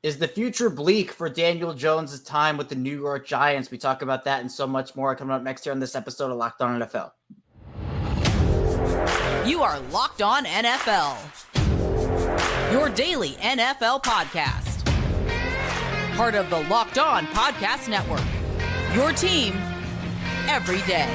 Is the future bleak for Daniel Jones' time with the New York Giants? We talk about that and so much more coming up next year on this episode of Locked On NFL. You are Locked On NFL, your daily NFL podcast. Part of the Locked On Podcast Network, your team every day.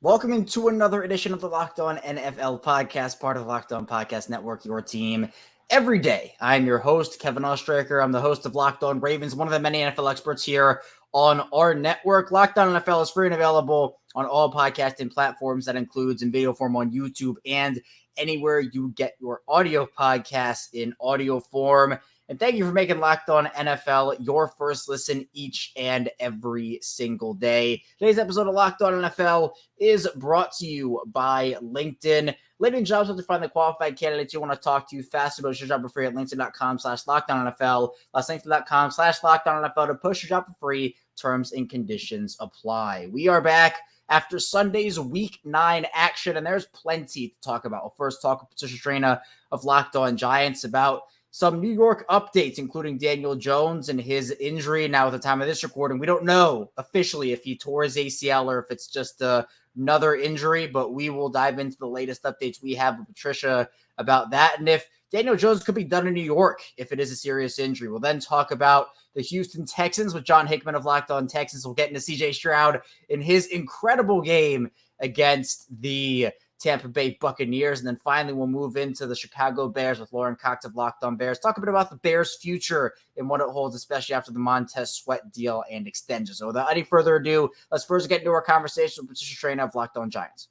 Welcome into another edition of the Locked On NFL podcast, part of the Locked On Podcast Network, your team every day. I'm your host, Kevin Ostraker. I'm the host of Locked On Ravens, one of the many NFL experts here on our network. Locked On NFL is free and available on all podcasting platforms. That includes in video form on YouTube and anywhere you get your audio podcasts in audio form. And thank you for making Locked On NFL your first listen each and every single day. Today's episode of Locked On NFL is brought to you by LinkedIn. LinkedIn jobs help to find the qualified candidates you want to talk to fast. About your job for free at linkedin.com/LockedOnNFL. That's linkedin.com/LockedOnNFL to post your job for free. Terms and conditions apply. We are back after Sunday's Week 9 action, and there's plenty to talk about. We'll first talk with Patricia Traina of Locked On Giants about some New York updates, including Daniel Jones and his injury. Now, at the time of this recording, we don't know officially if he tore his ACL or if it's just another injury, but we will dive into the latest updates we have with Patricia about that. And if Daniel Jones could be done in New York if it is a serious injury. We'll then talk about the Houston Texans with John Hickman of Locked On Texans. We'll get into CJ Stroud in his incredible game against the Tampa Bay Buccaneers. And then finally, we'll move into the Chicago Bears with Lorin of Locked On Bears. Talk a bit about the Bears' future and what it holds, especially after the Montez Sweat deal and extension. So without any further ado, let's first get into our conversation with Patricia Traina of Locked On Giants.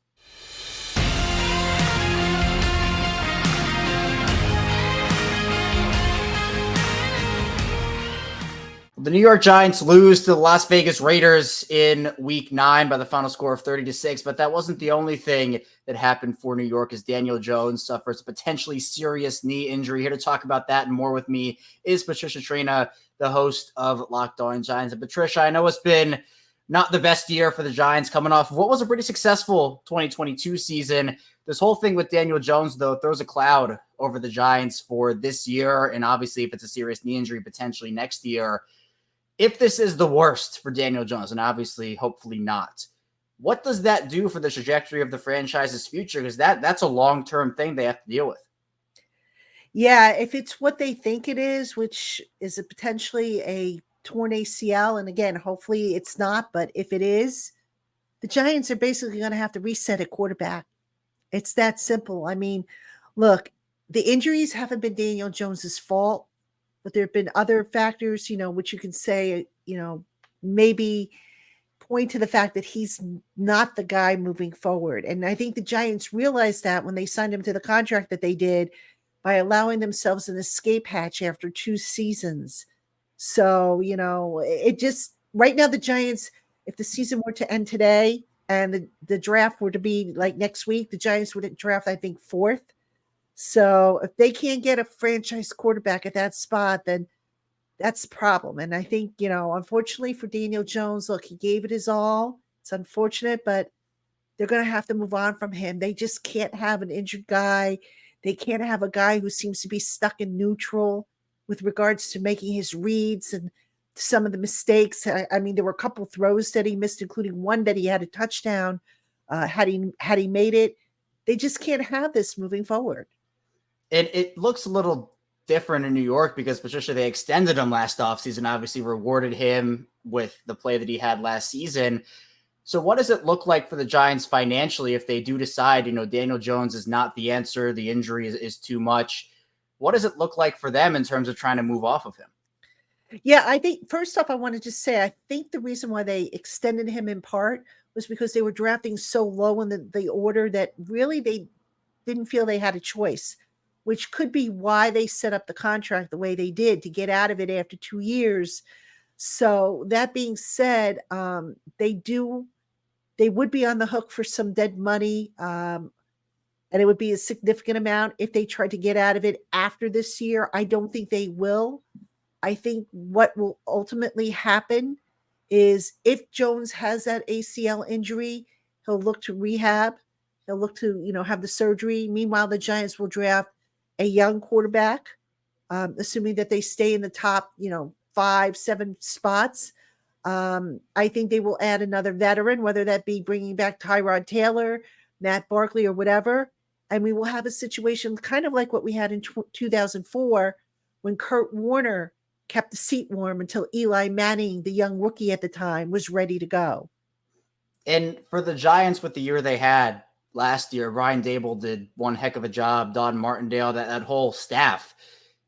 The New York Giants lose to the Las Vegas Raiders in Week 9 by the final score of 30-6, but that wasn't the only thing that happened for New York as Daniel Jones suffers a potentially serious knee injury. Here to talk about that and more with me is Patricia Traina, the host of Locked On Giants. And Patricia, I know it's been not the best year for the Giants coming off of what was a pretty successful 2022 season. This whole thing with Daniel Jones, though, throws a cloud over the Giants for this year, and obviously if it's a serious knee injury, potentially next year. If this is the worst for Daniel Jones, and obviously, hopefully not, what does that do for the trajectory of the franchise's future? Because that's a long-term thing they have to deal with. Yeah, if it's what they think it is, which is potentially a torn ACL, and again, hopefully it's not, but if it is, the Giants are basically going to have to reset at quarterback. It's that simple. I mean, look, the injuries haven't been Daniel Jones's fault. But there have been other factors, which you can say, maybe point to the fact that he's not the guy moving forward. And I think the Giants realized that when they signed him to the contract that they did by allowing themselves an escape hatch after 2 seasons. So, it just right now, the Giants, if the season were to end today and the draft were to be like next week, the Giants would draft, I think, 4th. So if they can't get a franchise quarterback at that spot, then that's the problem. And I think, unfortunately for Daniel Jones, look, he gave it his all. It's unfortunate, but they're going to have to move on from him. They just can't have an injured guy. They can't have a guy who seems to be stuck in neutral with regards to making his reads and some of the mistakes. I mean, there were a couple throws that he missed, including one that he had a touchdown. Had he made it, they just can't have this moving forward. And it looks a little different in New York because, Patricia, they extended him last offseason, obviously rewarded him with the play that he had last season. So what does it look like for the Giants financially if they do decide, Daniel Jones is not the answer, the injury is too much? What does it look like for them in terms of trying to move off of him? Yeah, I think first off, I want to just say, I think the reason why they extended him in part was because they were drafting so low in the order that really they didn't feel they had a choice, which could be why they set up the contract the way they did to get out of it after 2 years. So that being said, they would be on the hook for some dead money. And it would be a significant amount if they tried to get out of it after this year. I don't think they will. I think what will ultimately happen is if Jones has that ACL injury, he'll look to rehab. He'll look to, have the surgery. Meanwhile, the Giants will draft a young quarterback, assuming that they stay in the top, 5-7 spots. I think they will add another veteran, whether that be bringing back Tyrod Taylor, Matt Barkley, or whatever. And we will have a situation kind of like what we had in 2004 when Kurt Warner kept the seat warm until Eli Manning, the young rookie at the time, was ready to go. And for the Giants, with the year they had last year, Brian Dable did one heck of a job, Don Martindale, that whole staff.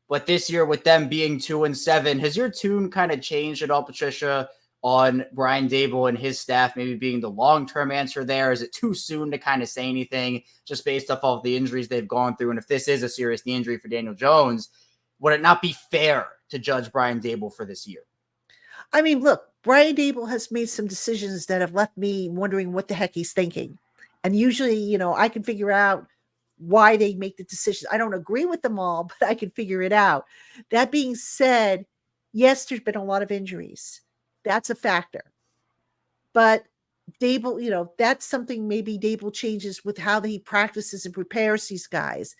But this year, with them being 2-7, has your tune kind of changed at all, Patricia, on Brian Dable and his staff maybe being the long-term answer there? Is it too soon to kind of say anything just based off of the injuries they've gone through? And if this is a serious knee injury for Daniel Jones, would it not be fair to judge Brian Dable for this year? I mean, look, Brian Dable has made some decisions that have left me wondering what the heck he's thinking. And usually, I can figure out why they make the decisions. I don't agree with them all, but I can figure it out. That being said, yes, there's been a lot of injuries. That's a factor. But Dable, that's something maybe Dable changes with how he practices and prepares these guys.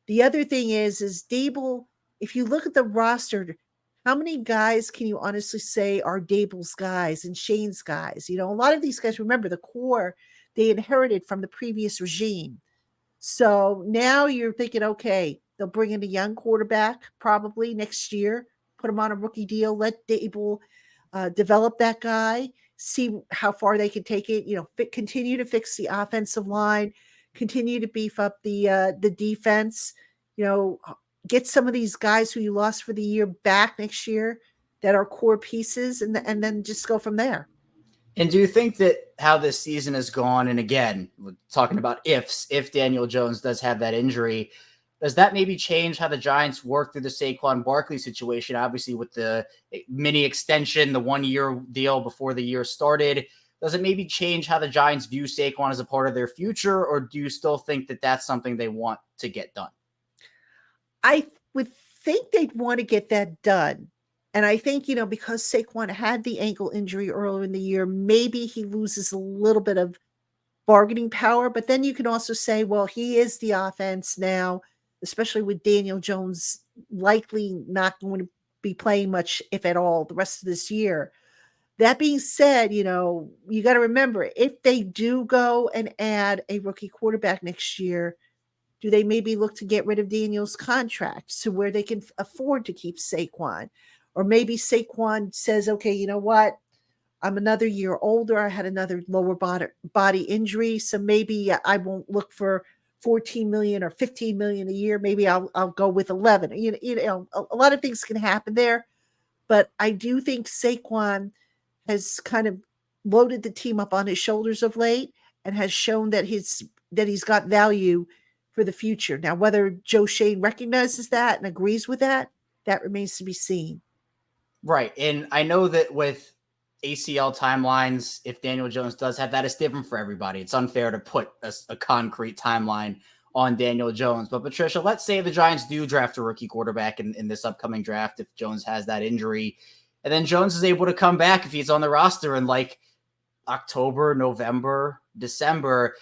The other thing is Dable, if you look at the roster, how many guys can you honestly say are Dable's guys and Shane's guys? A lot of these guys, remember the core they inherited from the previous regime. So now you're thinking, okay, they'll bring in a young quarterback probably next year, put him on a rookie deal, let Dable develop that guy, see how far they can take it, continue to fix the offensive line, continue to beef up the defense, get some of these guys who you lost for the year back next year that are core pieces, and then just go from there. And do you think that how this season has gone, and again, we're talking about if Daniel Jones does have that injury, does that maybe change how the Giants work through the Saquon Barkley situation? Obviously, with the mini extension, the 1-year deal before the year started, does it maybe change how the Giants view Saquon as a part of their future, or do you still think that that's something they want to get done? I would think they'd want to get that done. And I think, because Saquon had the ankle injury earlier in the year, maybe he loses a little bit of bargaining power. But then you can also say, well, he is the offense now, especially with Daniel Jones likely not going to be playing much, if at all, the rest of this year. That being said, you got to remember, if they do go and add a rookie quarterback next year, do they maybe look to get rid of Daniel's contract to where they can afford to keep Saquon? Or maybe Saquon says, okay, you know what? I'm another year older. I had another lower body injury. So maybe I won't look for 14 million or 15 million a year. Maybe I'll go with 11. A lot of things can happen there. But I do think Saquon has kind of loaded the team up on his shoulders of late and has shown that he's got value for the future. Now, whether Joe Shane recognizes that and agrees with that remains to be seen. Right. And I know that with ACL timelines, if Daniel Jones does have that, it's different for everybody. It's unfair to put a concrete timeline on Daniel Jones. But Patricia, let's say the Giants do draft a rookie quarterback in this upcoming draft if Jones has that injury. And then Jones is able to come back if he's on the roster in like October, November, December.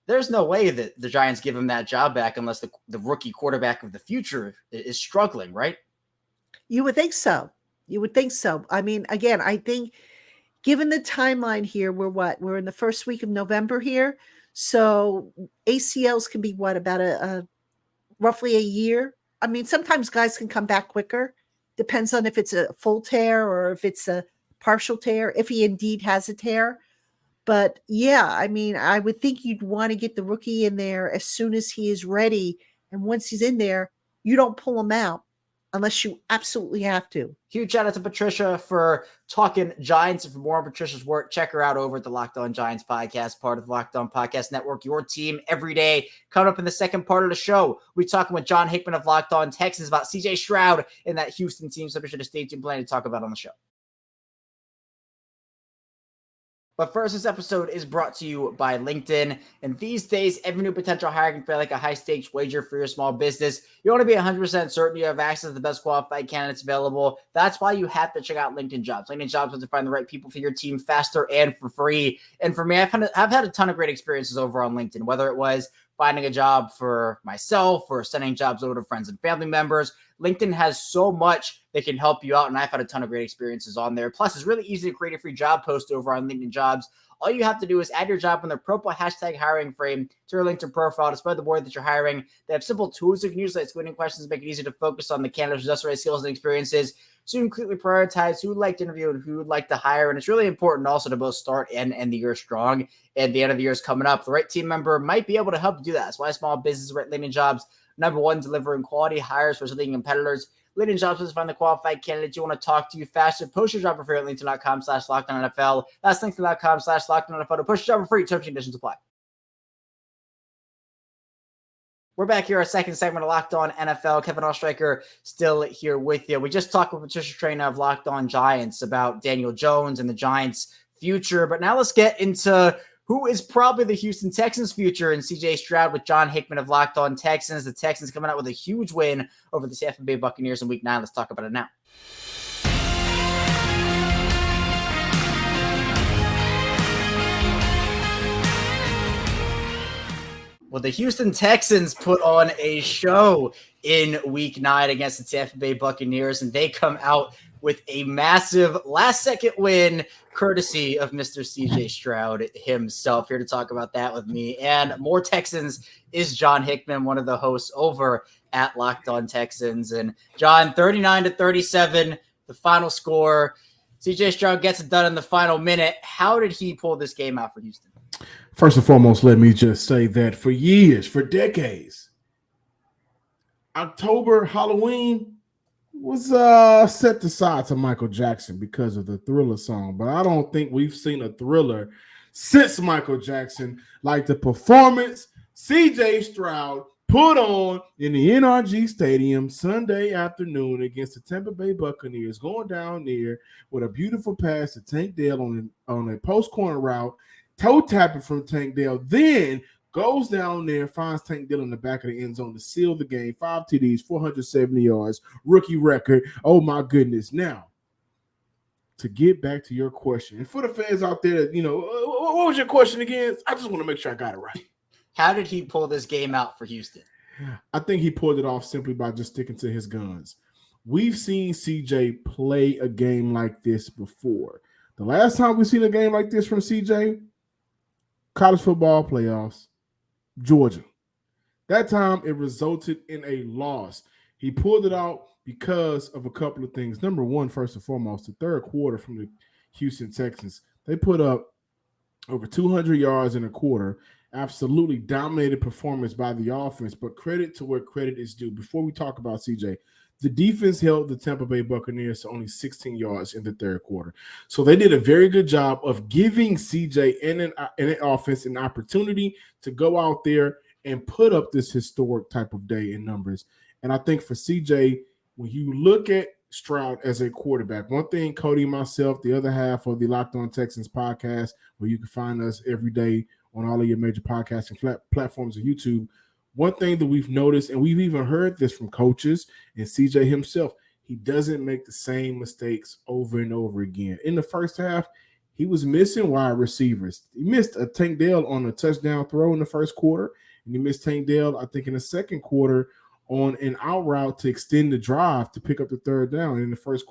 There's no way that the Giants give him that job back unless the rookie quarterback of the future is struggling, right? You would think so. I mean, again, I think given the timeline here, we're in the first week of November here. So ACLs can be about roughly a year. I mean, sometimes guys can come back quicker. Depends on if it's a full tear or if it's a partial tear, if he indeed has a tear. But yeah, I mean, I would think you'd want to get the rookie in there as soon as he is ready. And once he's in there, you don't pull him out unless you absolutely have to. Huge shout out to Patricia for talking Giants. And for more on Patricia's work, check her out over at the Locked On Giants podcast, part of the Locked On Podcast Network, your team every day. Coming up in the second part of the show, we're talking with John Hickman of Locked On Texans about CJ Stroud and that Houston team. So be sure to stay tuned, plenty to talk about on the show. But first, this episode is brought to you by LinkedIn. And these days, every new potential hire can feel like a high-stakes wager for your small business. You want to be 100% certain you have access to the best qualified candidates available. That's why you have to check out LinkedIn Jobs. LinkedIn Jobs lets you find the right people for your team faster and for free. And for me, I've had a ton of great experiences over on LinkedIn, whether it was finding a job for myself or sending jobs over to friends and family members. LinkedIn has so much that can help you out, and I've had a ton of great experiences on there. Plus, it's really easy to create a free job post over on LinkedIn Jobs. All you have to do is add your job in the purple hashtag hiring frame to your LinkedIn profile to spread the word that you're hiring. They have simple tools you can use, like screening questions, to make it easy to focus on the candidate's necessary skills and experiences, so you can quickly prioritize who would like to interview and who would like to hire. And it's really important also to both start and end the year strong. And the end of the year is coming up. The right team member might be able to help you do that. That's why small businesses rate LinkedIn Jobs number one, delivering quality hires for leading competitors. LinkedIn Jobs is find the qualified candidates you want to talk to you faster. Post your job for free at linkedin.com/LockedOnNFL. That's linkedin.com/LockedOnNFL to post your job for free. Terms and conditions apply. We're back here, our second segment of Locked On NFL. Kevin Oestreicher still here with you. We just talked with Patricia Traina of Locked On Giants about Daniel Jones and the Giants' future. But now let's get into who is probably the Houston Texans' future, and CJ Stroud with John Hickman of Locked On Texans. The Texans coming out with a huge win over the Tampa Bay Buccaneers in Week 9. Let's talk about it now. Well, the Houston Texans put on a show in Week 9 against the Tampa Bay Buccaneers, and they come out with a massive last-second win, courtesy of Mr. CJ Stroud himself. Here to talk about that with me and more Texans is John Hickman, one of the hosts over at Locked On Texans. And John, 39-37, the final score. CJ Stroud gets it done in the final minute. How did he pull this game out for Houston? First and foremost, let me just say that for years, for decades, October, Halloween was set aside to Michael Jackson because of the Thriller song. But I don't think we've seen a Thriller since Michael Jackson like the performance CJ Stroud put on in the NRG Stadium Sunday afternoon against the Tampa Bay Buccaneers, going down there with a beautiful pass to Tank Dell on a post-corner route, toe tapping from Tank Dell, then goes down there, finds Tank Dell in the back of the end zone to seal the game. 5 TDs, 470 yards, rookie record. Oh, my goodness. Now, to get back to your question, and for the fans out there, what was your question again? I just want to make sure I got it right. How did he pull this game out for Houston? I think he pulled it off simply by just sticking to his guns. We've seen CJ play a game like this before. The last time we've seen a game like this from CJ, college football playoffs, Georgia. That time it resulted in a loss. He pulled it out because of a couple of things. Number one, first and foremost, the third quarter from the Houston Texans, they put up over 200 yards in a quarter. Absolutely dominated performance by the offense, but credit to where credit is due. Before we talk about CJ, the defense held the Tampa Bay Buccaneers to only 16 yards in the third quarter. So they did a very good job of giving CJ and an offense an opportunity to go out there and put up this historic type of day in numbers. And I think for CJ, when you look at Stroud as a quarterback, one thing Cody and myself, the other half of the Locked On Texans podcast, where you can find us every day on all of your major podcasting platforms and YouTube, one thing that we've noticed, and we've even heard this from coaches and CJ himself, he doesn't make the same mistakes over and over again. In the first half, he was missing wide receivers. He missed a Tank Dell on a touchdown throw in the first quarter, and he missed Tank Dell, I think, in the second quarter on an out route to extend the drive to pick up the third down. In the first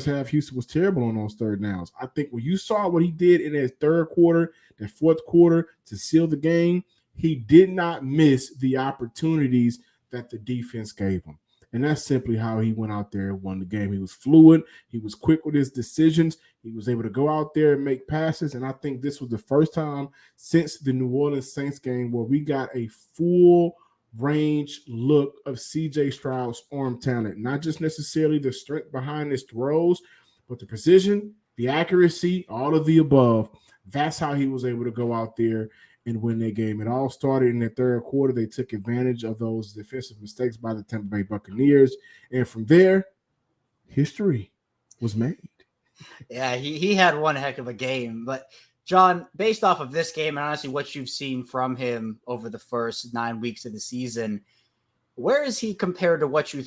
half, Houston was terrible on those third downs. I think when you saw what he did in that third quarter, that fourth quarter to seal the game, he did not miss the opportunities that the defense gave him. And that's simply how he went out there and won the game. He was fluid. He was quick with his decisions. He was able to go out there and make passes. And I think this was the first time since the New Orleans Saints game where we got a full range look of CJ Stroud's arm talent. Not just necessarily the strength behind his throws, but the precision, the accuracy, all of the above. That's how he was able to go out there and win that game. It all started in the third quarter. They took advantage of those defensive mistakes by the Tampa Bay Buccaneers. And from there, history was made. Yeah, he had one heck of a game. But John, based off of this game and honestly what you've seen from him over the first 9 weeks of the season, where is he compared to what you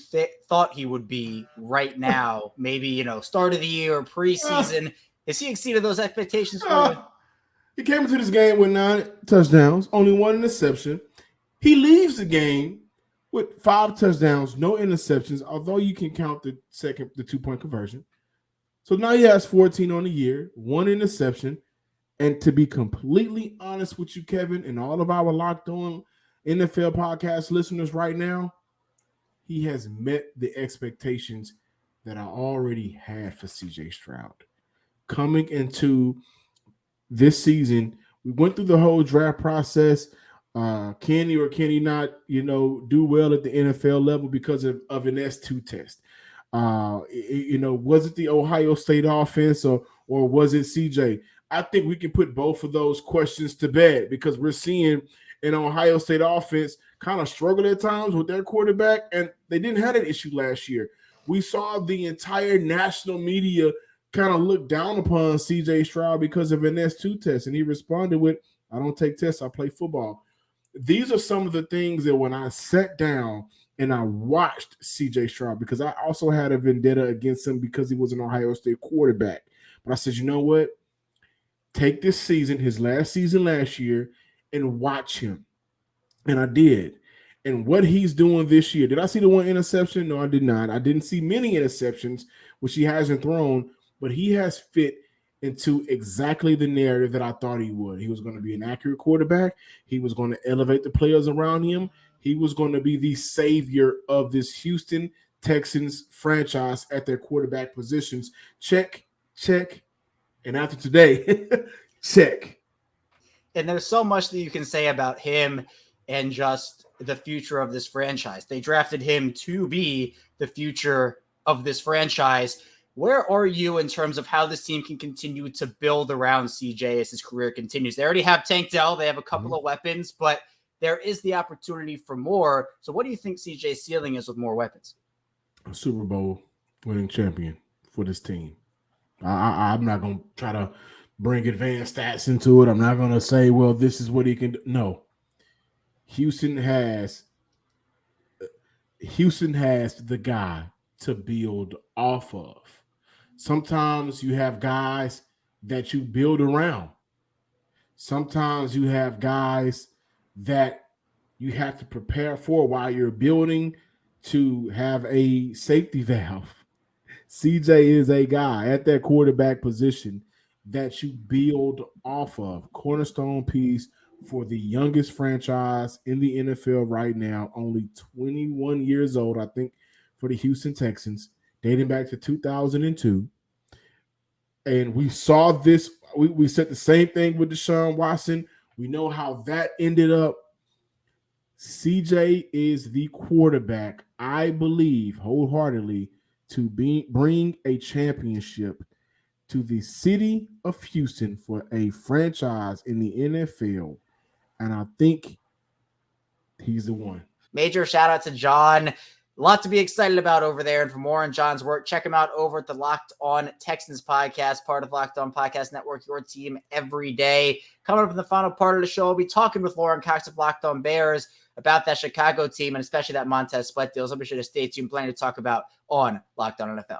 thought he would be right now? Maybe, start of the year or preseason. Has he exceeded those expectations for you? He came into this game with 9 touchdowns, only 1 interception. He leaves the game with 5 touchdowns, no interceptions, although you can count the 2-point conversion. So now he has 14 on the year, 1 interception. And to be completely honest with you, Kevin, and all of our Locked On NFL podcast listeners right now, he has met the expectations that I already had for CJ Stroud. Coming into this season, we went through the whole draft process. Can he or can he not, do well at the NFL level because of an S2 test? Was it the Ohio State offense or was it CJ? I think we can put both of those questions to bed because we're seeing an Ohio State offense kind of struggle at times with their quarterback, and they didn't have an issue last year. We saw the entire national media kind of look down upon CJ Stroud because of an S2 test, and he responded with, I don't take tests, I play football. These are some of the things that when I sat down and I watched CJ Stroud, because I also had a vendetta against him because he was an Ohio State quarterback. But I said, you know what? Take this season, his last season last year, and watch him. And I did. And what he's doing this year, did I see the 1 interception? No, I did not. I didn't see many interceptions, which he hasn't thrown, but he has fit into exactly the narrative that I thought he would. He was going to be an accurate quarterback. He was going to elevate the players around him. He was going to be the savior of this Houston Texans franchise at their quarterback positions. Check, check. And after today, check. And there's so much that you can say about him and just the future of this franchise. They drafted him to be the future of this franchise. Where are you in terms of how this team can continue to build around CJ as his career continues? They already have Tank Dell. They have a couple of weapons, but there is the opportunity for more. So what do you think CJ's ceiling is with more weapons? A Super Bowl winning champion for this team. I'm not going to try to bring advanced stats into it. I'm not going to say, well, this is what he can do. No. Houston has the guy to build off of. Sometimes you have guys that you build around. Sometimes you have guys that you have to prepare for while you're building to have a safety valve. CJ is a guy at that quarterback position that you build off of. Cornerstone piece for the youngest franchise in the NFL right now, only 21 years old, I think, for the Houston Texans, dating back to 2002. And we saw this. We said the same thing with Deshaun Watson. We know how that ended up. CJ is the quarterback, I believe, wholeheartedly, to bring a championship to the city of Houston for a franchise in the NFL. And I think he's the one. Major shout out to John. A lot to be excited about over there. And for more on John's work, check him out over at the Locked On Texans podcast, part of Locked On Podcast Network, your team every day. Coming up in the final part of the show, we'll be talking with Lorin of Locked On Bears about that Chicago team and especially that Montez Sweat deal. So be sure to stay tuned. Plenty to talk about on Locked On NFL.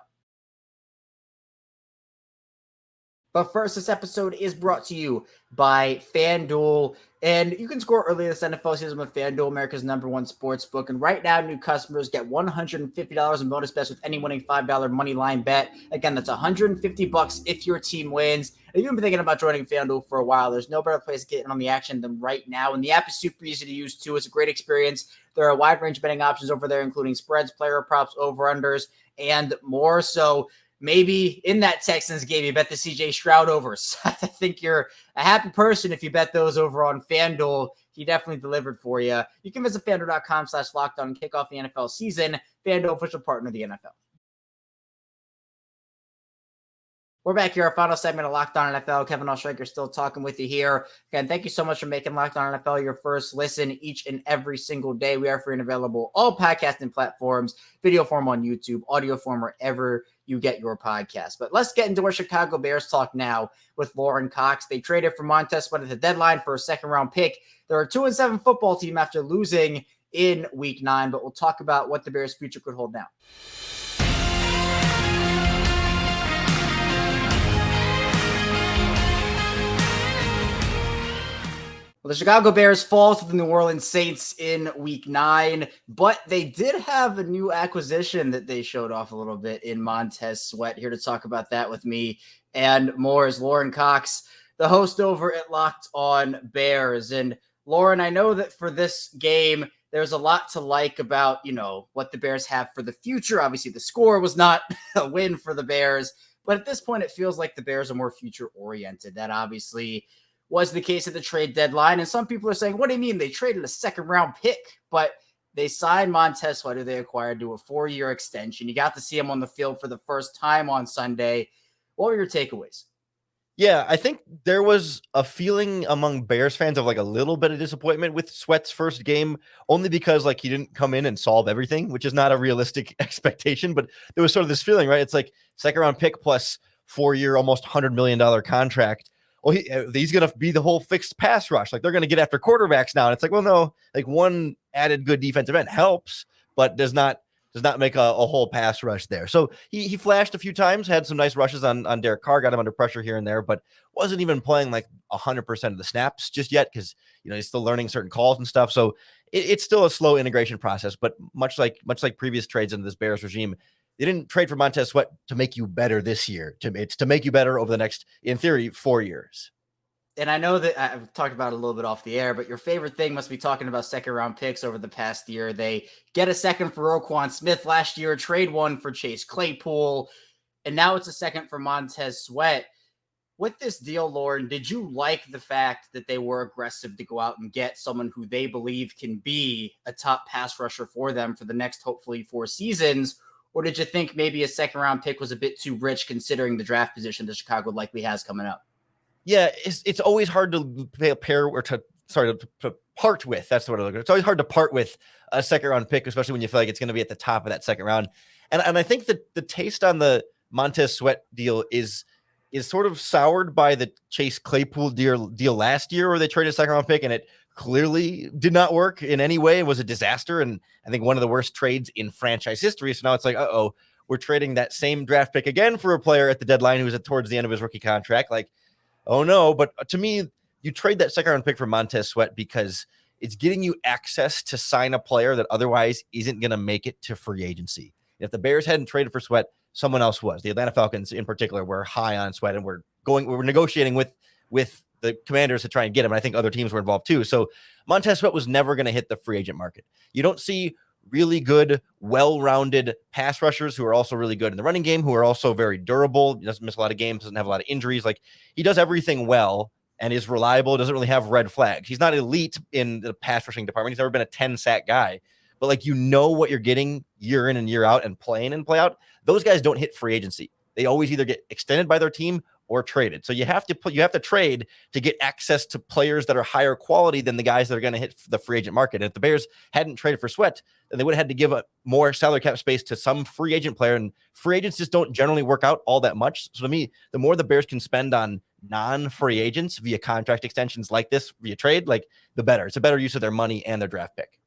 But first, this episode is brought to you by FanDuel. And you can score early this NFL season with FanDuel, America's #1 sportsbook. And right now, new customers get $150 in bonus bets with any winning $5 money line bet. Again, that's $150 if your team wins. If you've been thinking about joining FanDuel for a while, there's no better place to get in on the action than right now. And the app is super easy to use, too. It's a great experience. There are a wide range of betting options over there, including spreads, player props, over-unders, and more. So maybe in that Texans game, you bet the CJ Stroud overs. I think you're a happy person if you bet those over on FanDuel. He definitely delivered for you. You can visit FanDuel.com/lockedon and kick off the NFL season. FanDuel, official partner of the NFL. We're back here, our final segment of Locked On NFL. Kevin Ostraker still talking with you here. Again, thank you so much for making Locked On NFL your first listen each and every single day. We are free and available all podcasting platforms, video form on YouTube, audio form wherever you get your podcast. But let's get into our Chicago Bears talk now with Lorin Cox. They traded for Montez Sweat at the deadline for a second-round pick. They're a 2-7 football team after losing in Week 9, but we'll talk about what the Bears' future could hold now. Well, the Chicago Bears fall to the New Orleans Saints in Week 9, but they did have a new acquisition that they showed off a little bit in Montez Sweat. Here to talk about that with me and more is Lorin Cox, the host over at Locked On Bears. And Lorin, I know that for this game, there's a lot to like about, what the Bears have for the future. Obviously, the score was not a win for the Bears, but at this point, it feels like the Bears are more future-oriented. That obviously was the case at the trade deadline. And some people are saying, what do you mean? They traded a second-round pick, but they signed Montez Sweat, who they acquired, to a 4-year extension. You got to see him on the field for the first time on Sunday. What were your takeaways? Yeah, I think there was a feeling among Bears fans of like a little bit of disappointment with Sweat's first game, only because like he didn't come in and solve everything, which is not a realistic expectation. But there was sort of this feeling, right? It's like second-round pick plus 4-year, almost $100 million contract. Well, he's going to be the whole fixed pass rush. Like they're going to get after quarterbacks now. And it's like, well, no, like one added good defensive end helps, but does not make a whole pass rush there. So he flashed a few times, had some nice rushes on Derek Carr, got him under pressure here and there, but wasn't even playing like 100% of the snaps just yet because, he's still learning certain calls and stuff. So it's still a slow integration process, but much like previous trades into this Bears regime, they didn't trade for Montez Sweat to make you better this year. It's to make you better over the next, in theory, 4 years. And I know that I've talked about it a little bit off the air, but your favorite thing must be talking about second-round picks over the past year. They get a second for Roquan Smith last year, trade one for Chase Claypool, and now it's a second for Montez Sweat. With this deal, Lorin, did you like the fact that they were aggressive to go out and get someone who they believe can be a top pass rusher for them for the next, hopefully, 4 seasons? Or did you think maybe a second-round pick was a bit too rich considering the draft position that Chicago likely has coming up? Yeah, it's always hard to part with. That's what I'm looking at. It's always hard to part with a second-round pick, especially when you feel like it's going to be at the top of that second round. And I think that the taste on the Montez Sweat deal is sort of soured by the Chase Claypool deal last year where they traded a second-round pick, and it clearly did not work in any way. It was a disaster, and I think one of the worst trades in franchise history. So now it's like, we're trading that same draft pick again for a player at the deadline who was towards the end of his rookie contract. Like, oh no. But to me, you trade that second round pick for Montez Sweat because it's getting you access to sign a player that otherwise isn't going to make it to free agency. If the Bears hadn't traded for Sweat, someone else was. The Atlanta Falcons in particular were high on Sweat, and we're negotiating with the Commanders to try and get him. I think other teams were involved too. So Montez Sweat was never going to hit the free agent market. You don't see really good, well-rounded pass rushers who are also really good in the running game, who are also very durable. He doesn't miss a lot of games, doesn't have a lot of injuries. Like he does everything well and is reliable, doesn't really have red flags. He's not elite in the pass rushing department. He's never been a 10-sack guy, but like, what you're getting year in and year out and play in and play out. Those guys don't hit free agency. They always either get extended by their team or traded. So you have to trade to get access to players that are higher quality than the guys that are going to hit the free agent market. And if the Bears hadn't traded for Sweat, then they would have had to give up more salary cap space to some free agent player. And free agents just don't generally work out all that much. So to me, the more the Bears can spend on non-free agents via contract extensions like this, via trade, like the better. It's a better use of their money and their draft pick.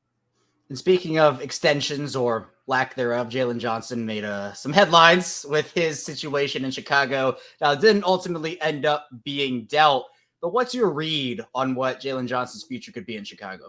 And speaking of extensions or lack thereof, Jalen Johnson made some headlines with his situation in Chicago. Now, it didn't ultimately end up being dealt, but what's your read on what Jalen Johnson's future could be in Chicago?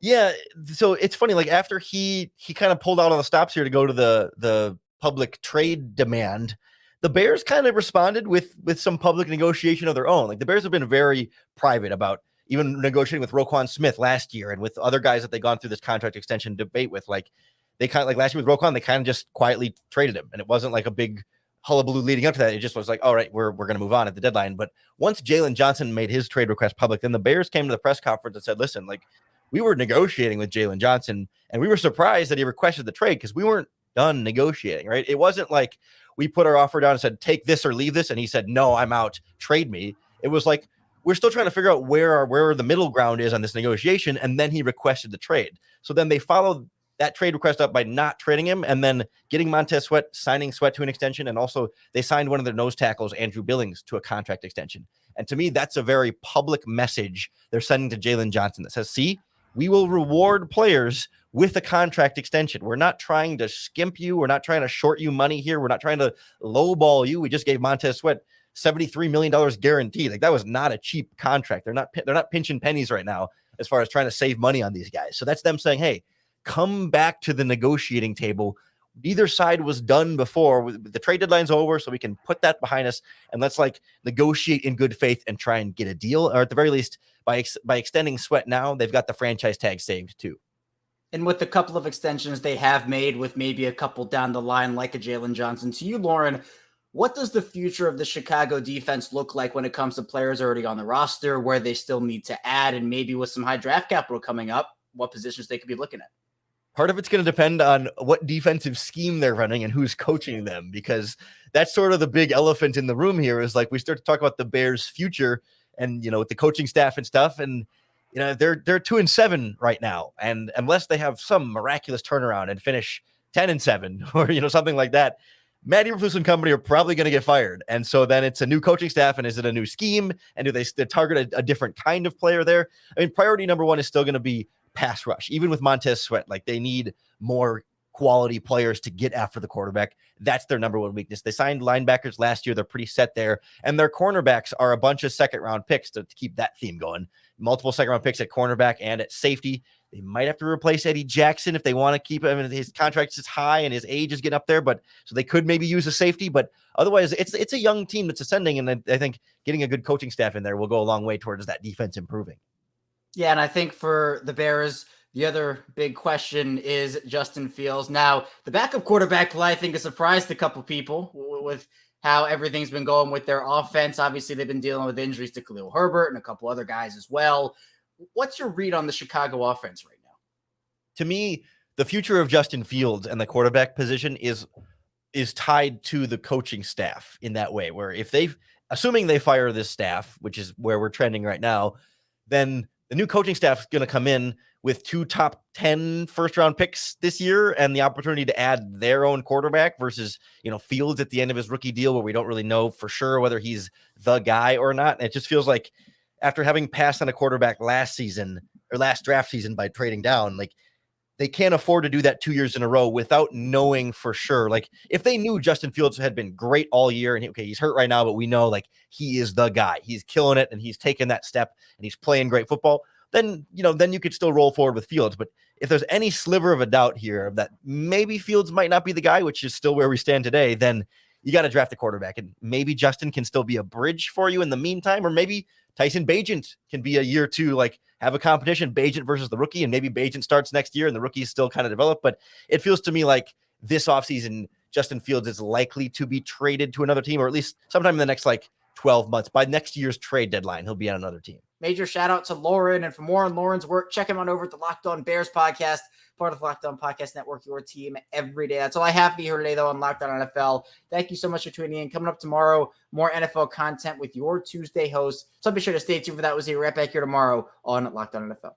Yeah, so it's funny, like after he kind of pulled out all the stops here to go to the public trade demand, the Bears kind of responded with some public negotiation of their own. Like the Bears have been very private about even negotiating with Roquan Smith last year and with other guys that they gone through this contract extension debate with. Like they kind of like last year with Roquan, they kind of just quietly traded him. And it wasn't like a big hullabaloo leading up to that. It just was like, all right, we're going to move on at the deadline. But once Jalen Johnson made his trade request public, then the Bears came to the press conference and said, listen, like we were negotiating with Jalen Johnson and we were surprised that he requested the trade because we weren't done negotiating, right? It wasn't like we put our offer down and said, take this or leave this. And he said, no, I'm out, trade me. It was like, we're still trying to figure out where the middle ground is on this negotiation. And then he requested the trade. So then they followed that trade request up by not trading him and then getting Montez Sweat, signing Sweat to an extension. And also they signed one of their nose tackles, Andrew Billings, to a contract extension. And to me, that's a very public message they're sending to Jalen Johnson that says, see, we will reward players with a contract extension. We're not trying to skimp you. We're not trying to short you money here. We're not trying to lowball you. We just gave Montez Sweat $73 million guaranteed. Like, that was not a cheap contract. They're not pinching pennies right now as far as trying to save money on these guys. So that's them saying, hey, come back to the negotiating table. Either side was done before. The trade deadline's over, so we can put that behind us and let's like negotiate in good faith and try and get a deal. Or at the very least, by extending Sweat now, they've got the franchise tag saved too. And with the couple of extensions they have made, with maybe a couple down the line, like a Jalen Johnson, to you, Lorin, what does the future of the Chicago defense look like when it comes to players already on the roster, where they still need to add, and maybe with some high draft capital coming up, what positions they could be looking at? Part of it's going to depend on what defensive scheme they're running and who's coaching them, because that's sort of the big elephant in the room here is like we start to talk about the Bears' future and, you know, with the coaching staff and stuff. And, you know, they're 2-7 right now. And unless they have some miraculous turnaround and finish 10-7 or, you know, something like that, Matty Eberflus and company are probably going to get fired. And so then it's a new coaching staff. And is it a new scheme? And do they target a different kind of player there? I mean, priority number one is still going to be pass rush. Even with Montez Sweat, like they need more quality players to get after the quarterback. That's their number one weakness. They signed linebackers last year. They're pretty set there. And their cornerbacks are a bunch of second-round picks to keep that theme going. Multiple second-round picks at cornerback and at safety. They might have to replace Eddie Jackson if they want to keep him. I mean, his contract is high and his age is getting up there, but so they could maybe use a safety. But otherwise, it's a young team that's ascending, and I think getting a good coaching staff in there will go a long way towards that defense improving. Yeah, and I think for the Bears, the other big question is Justin Fields. Now, the backup quarterback play, I think, has surprised a couple people with how everything's been going with their offense. Obviously, they've been dealing with injuries to Khalil Herbert and a couple other guys as well. What's your read on the Chicago offense right now? To me, the future of Justin Fields and the quarterback position is tied to the coaching staff in that way, where if assuming they fire this staff, which is where we're trending right now, then the new coaching staff is going to come in with 2 top 10 first-round picks this year and the opportunity to add their own quarterback versus, you know, Fields at the end of his rookie deal where we don't really know for sure whether he's the guy or not. And it just feels like after having passed on a quarterback last draft season by trading down, like they can't afford to do that 2 years in a row without knowing for sure. Like if they knew Justin Fields had been great all year and he's hurt right now, but we know like he is the guy, he's killing it and he's taken that step and he's playing great football, then you could still roll forward with Fields. But if there's any sliver of a doubt here that maybe Fields might not be the guy, which is still where we stand today, then you got to draft a quarterback, and maybe Justin can still be a bridge for you in the meantime, or maybe Tyson Bagent can be a year or two, like have a competition, Bagent versus the rookie, and maybe Bagent starts next year and the rookie is still kind of developed. But it feels to me like this offseason, Justin Fields is likely to be traded to another team, or at least sometime in the next 12 months. By next year's trade deadline, he'll be on another team. Major shout out to Lorin. And for more on Lorin's work, check him out over at the Locked On Bears podcast, part of the Locked On Podcast Network, your team every day. That's all I have for you here today, though, on Locked On NFL. Thank you so much for tuning in. Coming up tomorrow, more NFL content with your Tuesday host. So be sure to stay tuned for that. We'll see you right back here tomorrow on Locked On NFL.